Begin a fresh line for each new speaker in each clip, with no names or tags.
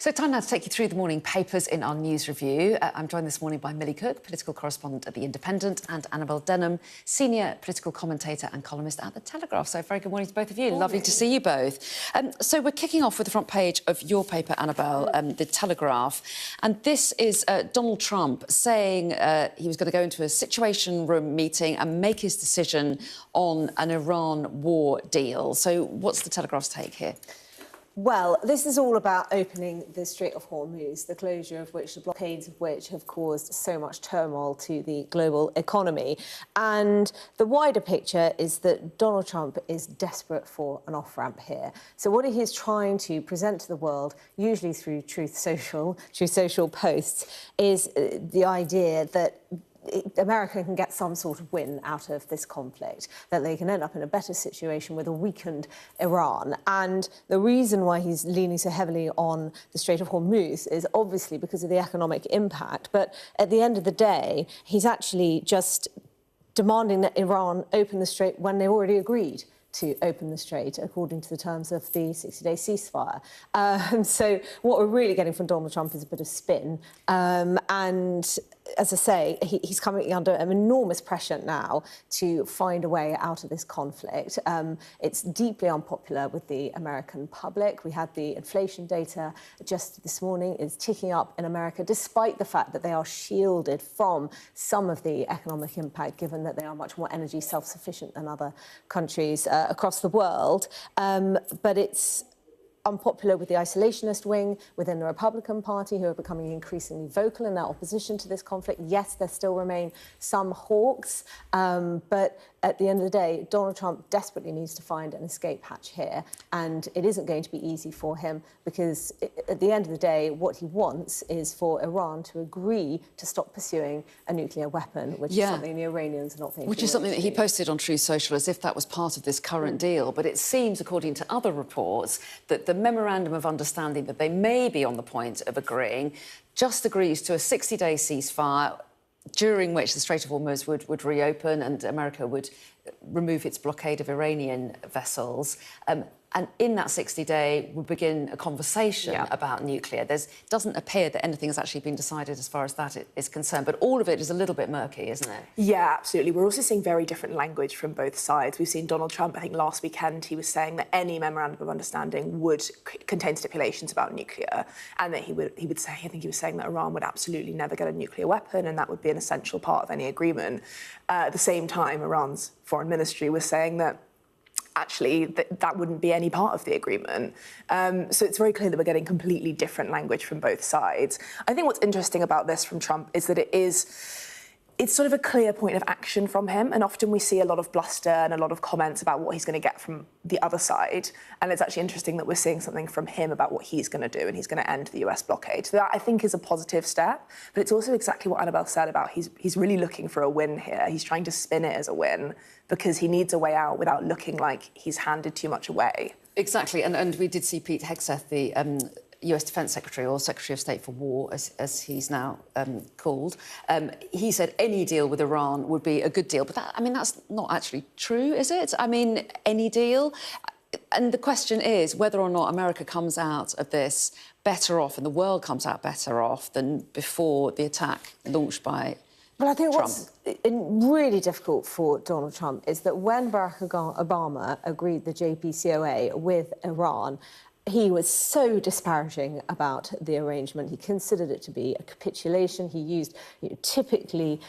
So time now to take you through the morning papers in our news review. I'm joined this morning by Millie Cook, political correspondent at The Independent, and Annabel Denham, senior political commentator and columnist at The Telegraph. So very good morning to both of you.
Morning.
Lovely to see you both. So we're kicking off with the front page of your paper, Annabel, The Telegraph. And this is Donald Trump saying he was going to go into a Situation Room meeting and make his decision on an Iran war deal. So what's The Telegraph's take here?
Well, this is all about opening the Strait of Hormuz, the closure of which, the blockades of which have caused so much turmoil to the global economy. And the wider picture is that Donald Trump is desperate for an off-ramp here. So what he is trying to present to the world, usually through Truth Social posts, is the idea that America can get some sort of win out of this conflict, that they can end up in a better situation with a weakened Iran. And the reason why he's leaning so heavily on the Strait of Hormuz is obviously because of the economic impact. But at the end of the day, he's actually just demanding that Iran open the strait when they already agreed to open the strait, according to the terms of the 60-day ceasefire. So what we're really getting from Donald Trump is a bit of spin. And as I say, he's coming under enormous pressure now to find a way out of this conflict. It's deeply unpopular with the American public. We had the inflation data just this morning. It's ticking up in America, despite the fact that they are shielded from some of the economic impact, given that they are much more energy self-sufficient than other countries across the world. But it's unpopular with the isolationist wing within the Republican Party, who are becoming increasingly vocal in their opposition to this conflict. Yes, there still remain some hawks, but at the end of the day, Donald Trump desperately needs to find an escape hatch here, and it isn't going to be easy for him because at the end of the day, what he wants is for Iran to agree to stop pursuing a nuclear weapon, which is something the Iranians are not going to do.
Which is something that he posted on Truth Social as if that was part of this current deal. But it seems, according to other reports, that the memorandum of understanding that they may be on the point of agreeing just agrees to a 60-day ceasefire during which the Strait of Hormuz would reopen and America would remove its blockade of Iranian vessels. And in that 60-day would begin a conversation about nuclear. There doesn't appear that anything has actually been decided as far as that is concerned, but all of it is a little bit murky, isn't it?
Yeah, absolutely. We're also seeing very different language from both sides. We've seen Donald Trump, I think last weekend, he was saying that any memorandum of understanding would contain stipulations about nuclear, and that he would say, I think he was saying that Iran would absolutely never get a nuclear weapon, and that would be an essential part of any agreement. At the same time, Iran's foreign ministry was saying that actually that wouldn't be any part of the agreement. So it's very clear that we're getting completely different language from both sides. I think what's interesting about this from Trump is that it's sort of a clear point of action from him, and often we see a lot of bluster and a lot of comments about what he's going to get from the other side, and it's actually interesting that we're seeing something from him about what he's going to do, and he's going to end the US blockade. So that, I think, is a positive step, but it's also exactly what Annabel said about he's really looking for a win here. He's trying to spin it as a win because he needs a way out without looking like he's handed too much away.
Exactly, and we did see Pete Hegseth, the US Defence Secretary, or Secretary of State for War, as he's now called. He said any deal with Iran would be a good deal. But that, I mean, that's not actually true, is it? I mean, any deal? And the question is whether or not America comes out of this better off and the world comes out better off than before the attack launched by
But I think
Trump.
What's really difficult for Donald Trump is that when Barack Obama agreed the JCPOA with Iran, he was so disparaging about the arrangement. He considered it to be a capitulation. He used typically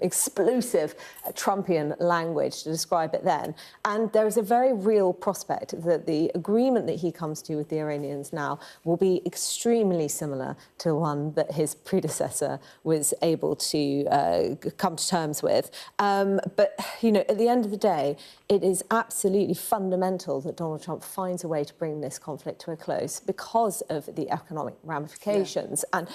explosive Trumpian language to describe it then. And there is a very real prospect that the agreement that he comes to with the Iranians now will be extremely similar to the one that his predecessor was able to come to terms with. But, you know, at the end of the day, it is absolutely fundamental that Donald Trump finds a way to bring this conflict to a close because of the economic ramifications. And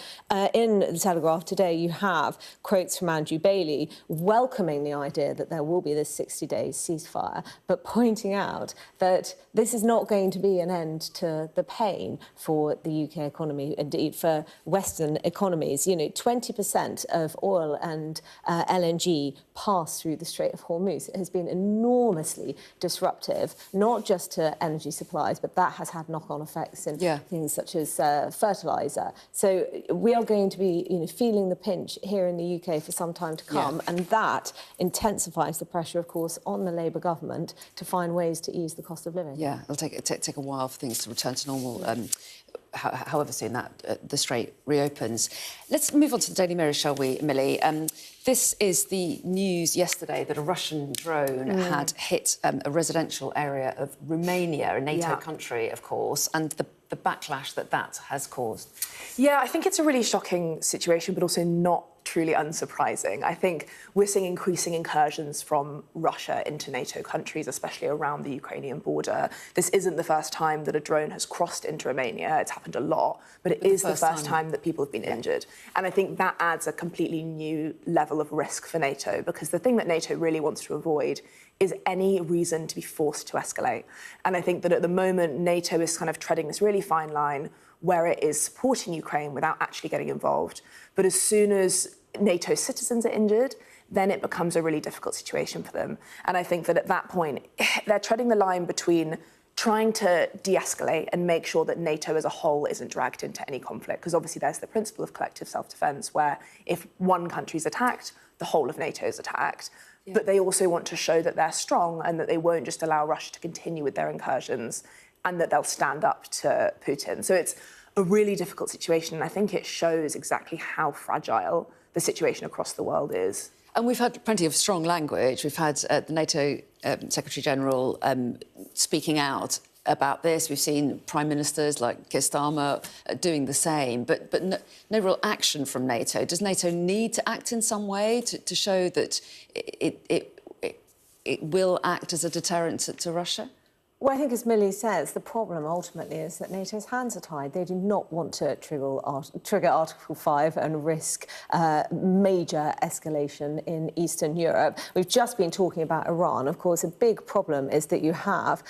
in The Telegraph today, you have quotes from Andrew Bailey welcoming the idea that there will be this 60-day ceasefire, but pointing out that this is not going to be an end to the pain for the UK economy, indeed for Western economies. You know, 20% of oil and LNG pass through the Strait of Hormuz. It has been enormously disruptive, not just to energy supplies, but that has had had knock-on effects in
Yeah.
things such as fertiliser. So we are going to be, feeling the pinch here in the UK for some time to come, and that intensifies the pressure, of course, on the Labour government to find ways to ease the cost of living.
Yeah, it'll take a while for things to return to normal. However soon that the Strait reopens. Let's move on to the Daily Mirror, shall we, Millie? This is the news yesterday that a Russian drone had hit a residential area of Romania, a NATO country, of course, and the backlash that has caused.
Yeah, I think it's a really shocking situation, but also not truly unsurprising. I think we're seeing increasing incursions from Russia into NATO countries, especially around the Ukrainian border. This isn't the first time that a drone has crossed into Romania. It's happened a lot, but it is the first time that people have been injured. And I think that adds a completely new level of risk for NATO, because the thing that NATO really wants to avoid is any reason to be forced to escalate. And I think that at the moment, NATO is kind of treading this really fine line where it is supporting Ukraine without actually getting involved. But as soon as NATO citizens are injured, then it becomes a really difficult situation for them. And I think that at that point, they're treading the line between trying to de-escalate and make sure that NATO as a whole isn't dragged into any conflict. Because obviously there's the principle of collective self-defence, where if one country's attacked, the whole of NATO is attacked. Yeah. But they also want to show that they're strong and that they won't just allow Russia to continue with their incursions, and that they'll stand up to Putin. So it's a really difficult situation, and I think it shows exactly how fragile the situation across the world is.
And we've had plenty of strong language. We've had the NATO Secretary-General speaking out about this. We've seen prime ministers like Keir Starmer doing the same, but no real action from NATO. Does NATO need to act in some way to show that it will act as a deterrent to Russia?
Well, I think, as Millie says, the problem ultimately is that NATO's hands are tied. They do not want to trigger Article 5 and risk major escalation in Eastern Europe. We've just been talking about Iran. Of course, a big problem is that you have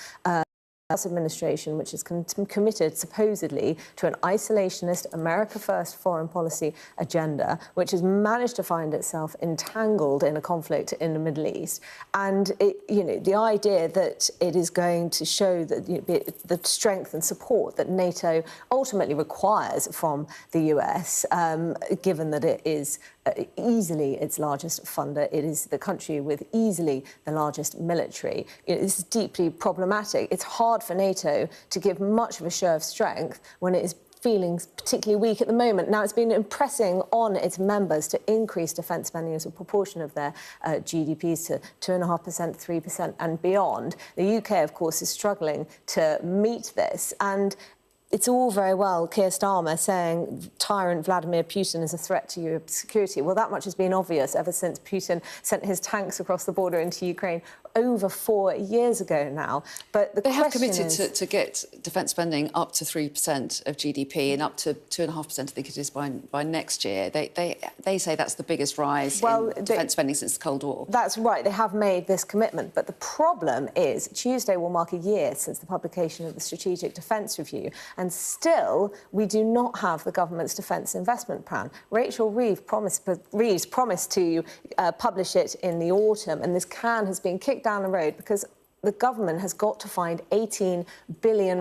administration which is committed supposedly to an isolationist America First foreign policy agenda, which has managed to find itself entangled in a conflict in the Middle East. And the idea that it is going to show that the strength and support that NATO ultimately requires from the US, given that it is easily its largest funder, it is the country with easily the largest military. This is deeply problematic. It's hard for NATO to give much of a show of strength when it is feeling particularly weak at the moment. Now, it's been impressing on its members to increase defence spending as a proportion of their GDPs to 2.5%, 3% and beyond. The UK, of course, is struggling to meet this, and it's all very well Keir Starmer saying tyrant Vladimir Putin is a threat to Europe's security. Well, that much has been obvious ever since Putin sent his tanks across the border into Ukraine over 4 years ago now. But they have
committed to get defence spending up to 3% of GDP and up to 2.5%, I think it is, by next year. They say that's the biggest rise in defence spending since the Cold War.
That's right. They have made this commitment. But the problem is Tuesday will mark a year since the publication of the Strategic Defence Review, and still we do not have the government's defence investment plan. Rachel Reeves promised to publish it in the autumn, and this can has been kicked down the road because the government has got to find £18 billion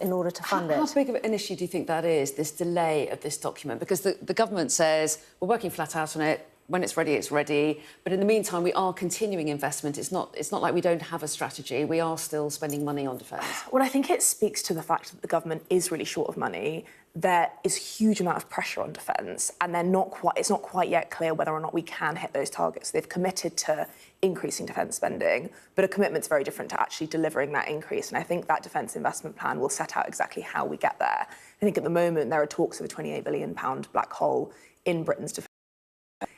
in order to fund it.
How big of an issue do you think that is, this delay of this document? Because the government says, we're working flat out on it, when it's ready, it's ready. But in the meantime, we are continuing investment. It's not like we don't have a strategy. We are still spending money on defence.
Well, I think it speaks to the fact that the government is really short of money. There is a huge amount of pressure on defence, and it's not quite yet clear whether or not we can hit those targets. They've committed to increasing defence spending, but a commitment's very different to actually delivering that increase. And I think that defence investment plan will set out exactly how we get there. I think at the moment there are talks of a £28 billion black hole in Britain's defence.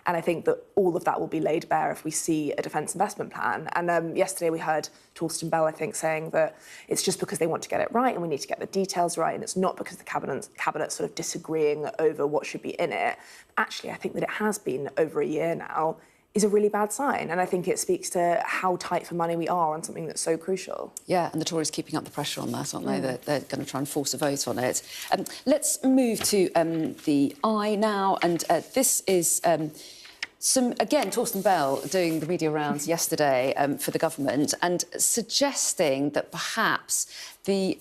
And I think that all of that will be laid bare if we see a defence investment plan. And yesterday we heard Torsten Bell, I think, saying that it's just because they want to get it right and we need to get the details right, and it's not because the cabinet's sort of disagreeing over what should be in it. Actually, I think that it has been over a year now is a really bad sign. And I think it speaks to how tight for money we are on something that's so crucial.
Yeah, and the Tories keeping up the pressure on that, aren't they? They're going to try and force a vote on it. Let's move to the Eye now. And this is Again, Torsten Bell doing the media rounds yesterday for the government and suggesting that perhaps the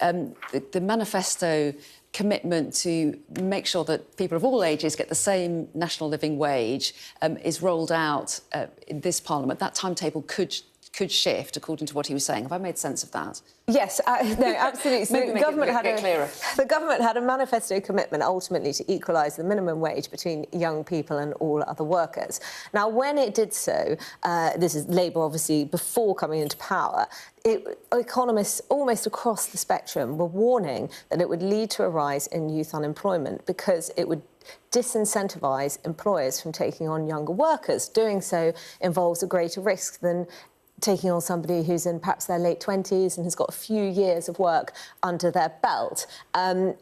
manifesto commitment to make sure that people of all ages get the same national living wage is rolled out in this Parliament. That timetable could shift, according to what he was saying. Have I made sense of that?
Yes, no, absolutely. So
Maybe
the government
clearer.
The government had a manifesto commitment ultimately to equalise the minimum wage between young people and all other workers. Now, when it did so, this is Labour obviously before coming into power, economists almost across the spectrum were warning that it would lead to a rise in youth unemployment because it would disincentivise employers from taking on younger workers. Doing so involves a greater risk than taking on somebody who's in perhaps their late 20s and has got a few years of work under their belt.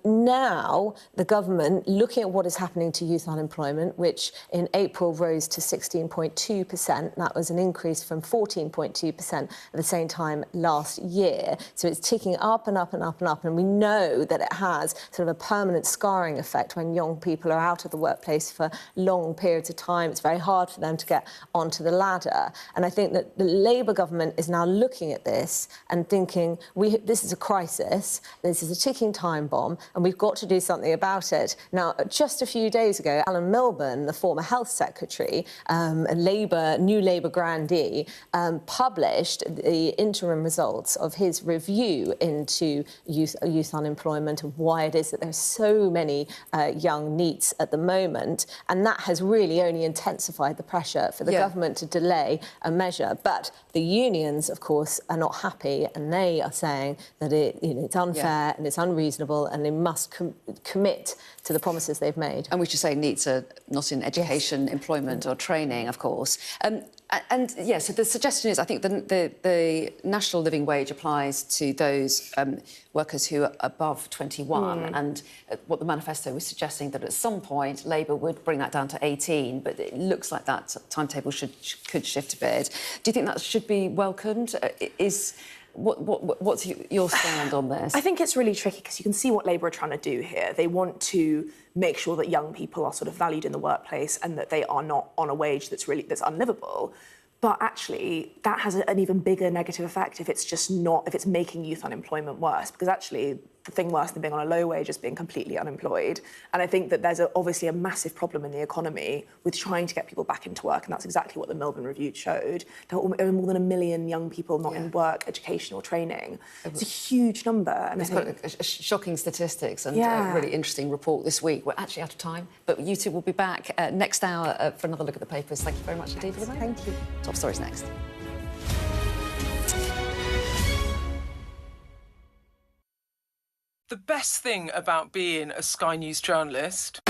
Now, the government, looking at what is happening to youth unemployment, which in April rose to 16.2%, that was an increase from 14.2% at the same time last year. So it's ticking up and up and up and up. And we know that it has sort of a permanent scarring effect when young people are out of the workplace for long periods of time. It's very hard for them to get onto the ladder. And I think that the Labour government is now looking at this and thinking, this is a crisis, this is a ticking time bomb, and we've got to do something about it. Now, just a few days ago, Alan Milburn, the former health secretary, a new Labour grandee, published the interim results of his review into youth unemployment and why it is that there's so many young NEETs at the moment. And that has really only intensified the pressure for the government to delay a measure. But the unions, of course, are not happy, and they are saying that it's unfair and it's unreasonable, and they must commit to the promises they've made.
And we should say NEETs are not in education, employment or training, of course. So the suggestion is, I think the national living wage applies to those workers who are above 21, and what the manifesto was suggesting that at some point Labour would bring that down to 18, but it looks like that timetable could shift a bit. Do you think that should be welcomed? What's your stand on this?
I think it's really tricky because you can see what Labour are trying to do here. They want to make sure that young people are sort of valued in the workplace and that they are not on a wage that's unlivable. But actually, that has an even bigger negative effect if it's making youth unemployment worse, because actually the thing worse than being on a low wage is being completely unemployed. And I think that there's obviously a massive problem in the economy with trying to get people back into work, and that's exactly what the Milburn Review showed. There are more than 1 million young people not in work, education or training. It's a huge number. And
it's got shocking statistics and a really interesting report this week. We're actually out of time, but you two will be back next hour for another look at the papers. Thank you very much indeed for the moment.
Thank you.
Top stories next.
The best thing about being a Sky News journalist